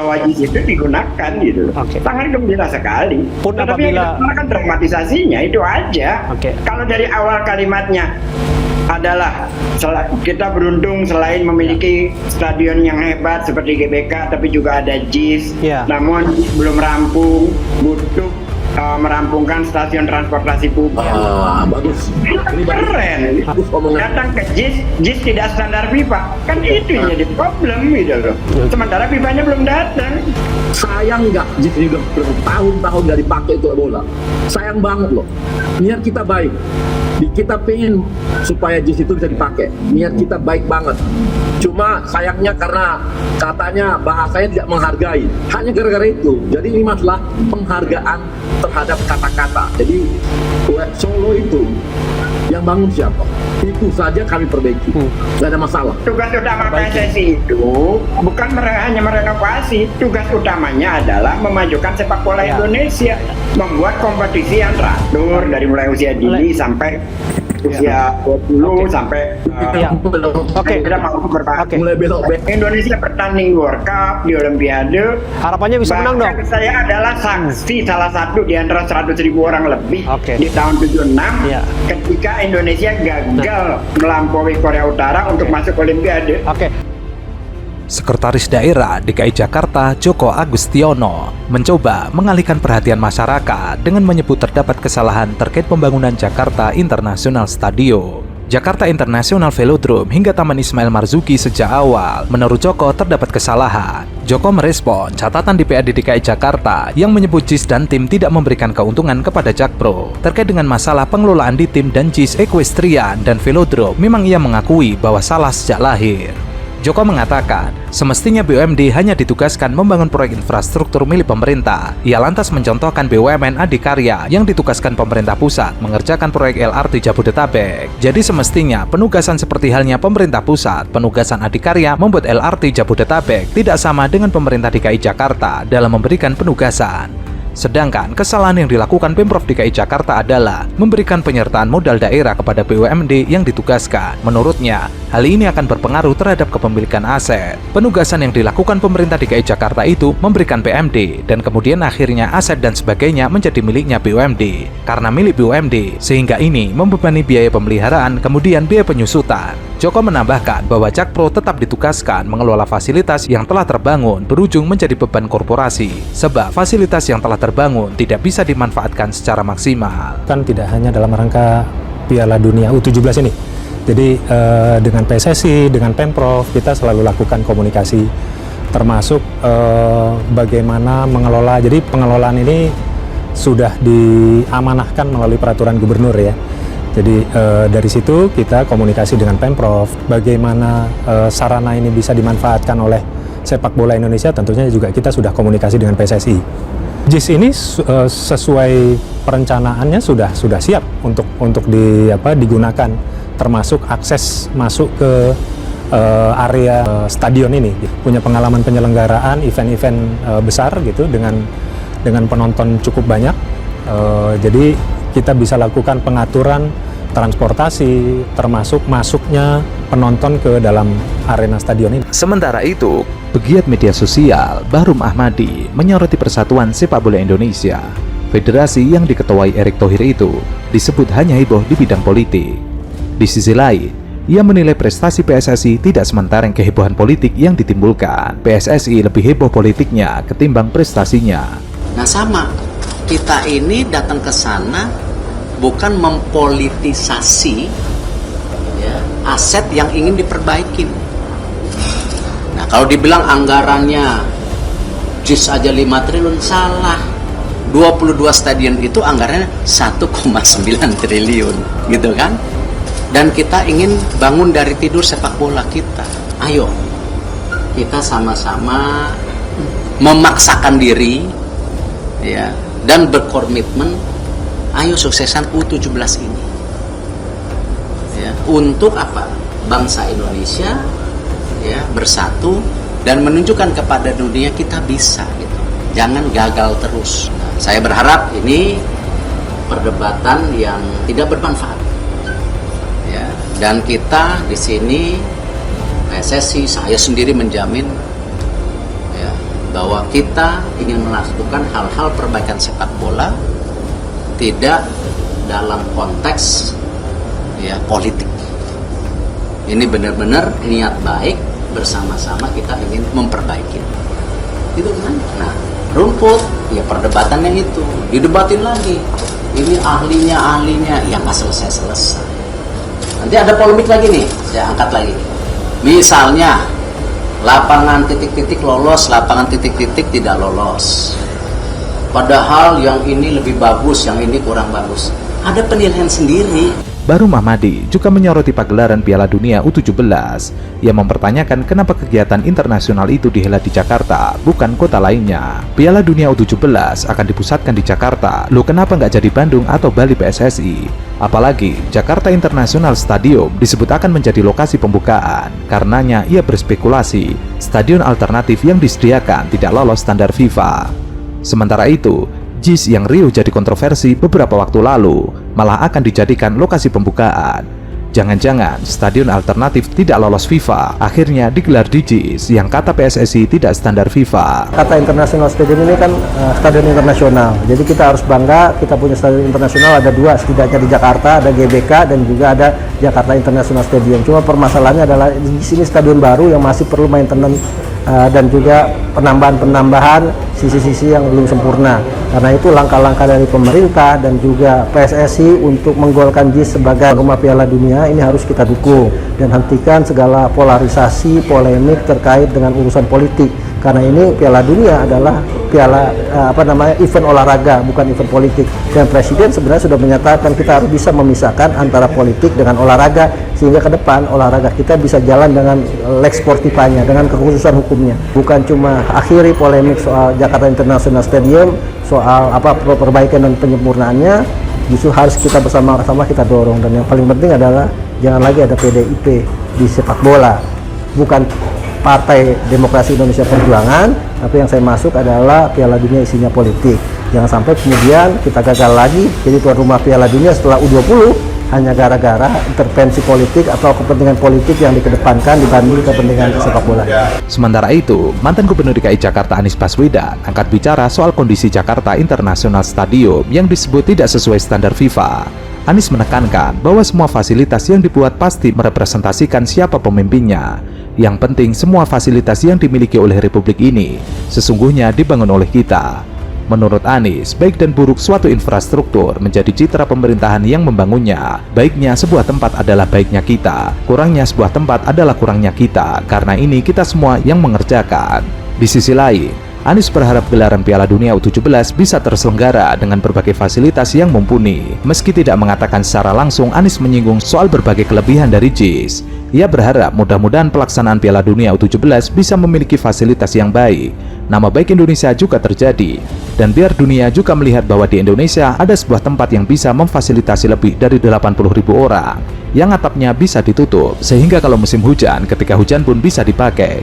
bahwa JIS itu digunakan gitu. Sangat gembira sekali. Tetapi yang kita kan dramatisasinya itu aja. Kalau dari awal kalimatnya adalah kita beruntung selain memiliki stadion yang hebat seperti GBK, tapi juga ada JIS. Namun belum rampung, butuh merampungkan stasiun transportasi publik. Bagus. Ini keren. Datang ke JIS tidak standar FIFA. Kan itu yang jadi problem gitu loh. Sementara FIFA-nya belum datang. Sayang nggak JIS ini udah bertahun-tahun nggak dipakai untuk bola. Sayang banget loh. Niat kita baik. Kita pengen supaya JIS itu bisa dipakai. Niat kita baik banget. Cuma sayangnya karena katanya bahasanya tidak menghargai. Hanya gara-gara itu. Jadi ini masalah penghargaan terhadap kata-kata. Jadi Solo itu yang bangun siapa? Itu saja kami perbaiki. Nggak ada masalah. Tugas utama PSSI itu bukan hanya merenovasi. Tugas utamanya adalah memajukan sepak bola Indonesia. Membuat kompetisi yang teratur dari mulai usia dini sampai usia 20 sampai mulai belok. Indonesia bertanding World Cup di Olimpiade. Harapannya bisa menang dong. Saya adalah saksi salah satu di antara 100.000 orang lebih di tahun 76 ketika Indonesia gagal melampaui Korea Utara untuk masuk Olimpiade. Sekretaris Daerah DKI Jakarta Joko Agustiono mencoba mengalihkan perhatian masyarakat dengan menyebut terdapat kesalahan terkait pembangunan Jakarta International Stadium, Jakarta International Velodrome hingga Taman Ismail Marzuki sejak awal. Menurut Joko terdapat kesalahan. Joko merespon catatan DPRD DKI Jakarta yang menyebut JIS dan tim tidak memberikan keuntungan kepada Jakpro terkait dengan masalah pengelolaan di tim dan JIS Equestrian dan Velodrome. Memang ia mengakui bahwa salah sejak lahir. Joko mengatakan, semestinya BUMD hanya ditugaskan membangun proyek infrastruktur milik pemerintah. Ia lantas mencontohkan BUMN Adikarya yang ditugaskan pemerintah pusat mengerjakan proyek LRT Jabodetabek. Jadi semestinya penugasan seperti halnya pemerintah pusat, penugasan Adikarya membuat LRT Jabodetabek tidak sama dengan pemerintah DKI Jakarta dalam memberikan penugasan. Sedangkan kesalahan yang dilakukan Pemprov DKI Jakarta adalah memberikan penyertaan modal daerah kepada BUMD yang ditugaskan. Menurutnya, hal ini akan berpengaruh terhadap kepemilikan aset. Penugasan yang dilakukan pemerintah DKI Jakarta itu memberikan PMD dan kemudian akhirnya aset dan sebagainya menjadi miliknya BUMD. Karena milik BUMD, sehingga ini membebani biaya pemeliharaan kemudian biaya penyusutan. Joko menambahkan bahwa Jakpro tetap ditugaskan mengelola fasilitas yang telah terbangun berujung menjadi beban korporasi, sebab fasilitas yang telah terbangun tidak bisa dimanfaatkan secara maksimal. Kan tidak hanya dalam rangka Piala Dunia U17 ini. Jadi dengan PSSI, dengan Pemprov, kita selalu lakukan komunikasi, termasuk bagaimana mengelola. Jadi pengelolaan ini sudah diamanahkan melalui peraturan gubernur ya. Jadi dari situ kita komunikasi dengan Pemprov, bagaimana sarana ini bisa dimanfaatkan oleh sepak bola Indonesia. Tentunya juga kita sudah komunikasi dengan PSSI. JIS ini sesuai perencanaannya sudah siap untuk digunakan, termasuk akses masuk ke area stadion ini. Punya pengalaman penyelenggaraan event-event besar gitu dengan penonton cukup banyak. Jadi kita bisa lakukan pengaturan transportasi, termasuk masuknya penonton ke dalam arena stadion ini. Sementara itu, pegiat media sosial Bahrum Ahmadi menyoroti Persatuan Sepak Bola Indonesia. Federasi yang diketuai Erick Thohir itu disebut hanya heboh di bidang politik. Di sisi lain, ia menilai prestasi PSSI tidak sementareng kehebohan politik yang ditimbulkan. PSSI lebih heboh politiknya ketimbang prestasinya. Nah sama, kita ini datang ke sana bukan mempolitisasi aset yang ingin diperbaiki. Nah kalau dibilang anggarannya JIS aja 5 triliun, salah. 22 stadion itu anggarannya 1,9 triliun gitu kan. Dan kita ingin bangun dari tidur sepak bola kita. Ayo kita sama-sama memaksakan diri ya, dan berkomitmen. Ayo suksesan U17 ini ya, untuk apa? Bangsa Indonesia ya, bersatu dan menunjukkan kepada dunia kita bisa gitu. Jangan gagal terus. Nah, saya berharap ini perdebatan yang tidak bermanfaat ya, dan kita di sini PSSI, saya sendiri menjamin ya, bahwa kita ingin melakukan hal-hal perbaikan sepak bola tidak dalam konteks ya politik. Ini benar-benar niat baik bersama-sama kita ingin memperbaiki. Itu kan? Nah, rumput ya perdebatannya itu didebatin lagi. Ini ahlinya yang nggak selesai. Nanti ada polemik lagi nih, saya angkat lagi. Misalnya lapangan titik-titik lolos, lapangan titik-titik tidak lolos. Padahal yang ini lebih bagus, yang ini kurang bagus. Ada penilaian sendiri. Baru Mahmadi juga menyoroti pagelaran Piala Dunia U17 yang mempertanyakan kenapa kegiatan internasional itu dihelat di Jakarta, bukan kota lainnya. Piala Dunia U17 akan dipusatkan di Jakarta, loh kenapa nggak jadi Bandung atau Bali PSSI? Apalagi Jakarta International Stadium disebut akan menjadi lokasi pembukaan. Karenanya ia berspekulasi stadion alternatif yang disediakan tidak lolos standar FIFA. Sementara itu, JIS yang riuh jadi kontroversi beberapa waktu lalu malah akan dijadikan lokasi pembukaan. Jangan-jangan stadion alternatif tidak lolos FIFA akhirnya digelar di JIS yang kata PSSI tidak standar FIFA. Kata International Stadium ini kan stadion internasional, jadi kita harus bangga kita punya stadion internasional, ada dua setidaknya di Jakarta, ada GBK dan juga ada Jakarta International Stadium. Cuma permasalahannya adalah di sini stadion baru yang masih perlu maintenance dan juga penambahan sisi-sisi yang belum sempurna. Karena itu langkah-langkah dari pemerintah dan juga PSSI untuk menggolkan JIS sebagai rumah Piala Dunia ini harus kita dukung dan hentikan segala polarisasi, polemik terkait dengan urusan politik. Karena ini Piala Dunia adalah event olahraga, bukan event politik. Dan Presiden sebenarnya sudah menyatakan kita harus bisa memisahkan antara politik dengan olahraga sehingga ke depan olahraga kita bisa jalan dengan lex sportivanya, dengan kekhususan hukumnya. Bukan cuma akhiri polemik soal Jakarta International Stadium, soal perbaikan dan penyempurnaannya, justru harus kita bersama-sama kita dorong. Dan yang paling penting adalah jangan lagi ada PDIP di sepak bola. Bukan Partai Demokrasi Indonesia Perjuangan, tapi yang saya masuk adalah Piala Dunia isinya politik. Jangan sampai kemudian kita gagal lagi jadi tuan rumah Piala Dunia setelah U20 hanya gara-gara intervensi politik atau kepentingan politik yang dikedepankan dibanding kepentingan sepak bola. Sementara itu, mantan Gubernur DKI Jakarta Anies Baswedan angkat bicara soal kondisi Jakarta International Stadium yang disebut tidak sesuai standar FIFA. Anies menekankan bahwa semua fasilitas yang dibuat pasti merepresentasikan siapa pemimpinnya. Yang penting semua fasilitas yang dimiliki oleh Republik ini sesungguhnya dibangun oleh kita. Menurut Anies, baik dan buruk suatu infrastruktur menjadi citra pemerintahan yang membangunnya. Baiknya sebuah tempat adalah baiknya kita, kurangnya sebuah tempat adalah kurangnya kita. Karena ini kita semua yang mengerjakan. Di sisi lain, Anies berharap gelaran Piala Dunia U17 bisa terselenggara dengan berbagai fasilitas yang mumpuni. Meski tidak mengatakan secara langsung, Anies menyinggung soal berbagai kelebihan dari JIS. Ia berharap mudah-mudahan pelaksanaan Piala Dunia U17 bisa memiliki fasilitas yang baik. Nama baik Indonesia juga terjadi. Dan biar dunia juga melihat bahwa di Indonesia ada sebuah tempat yang bisa memfasilitasi lebih dari 80.000 orang. Yang atapnya bisa ditutup, sehingga kalau musim hujan, ketika hujan pun bisa dipakai.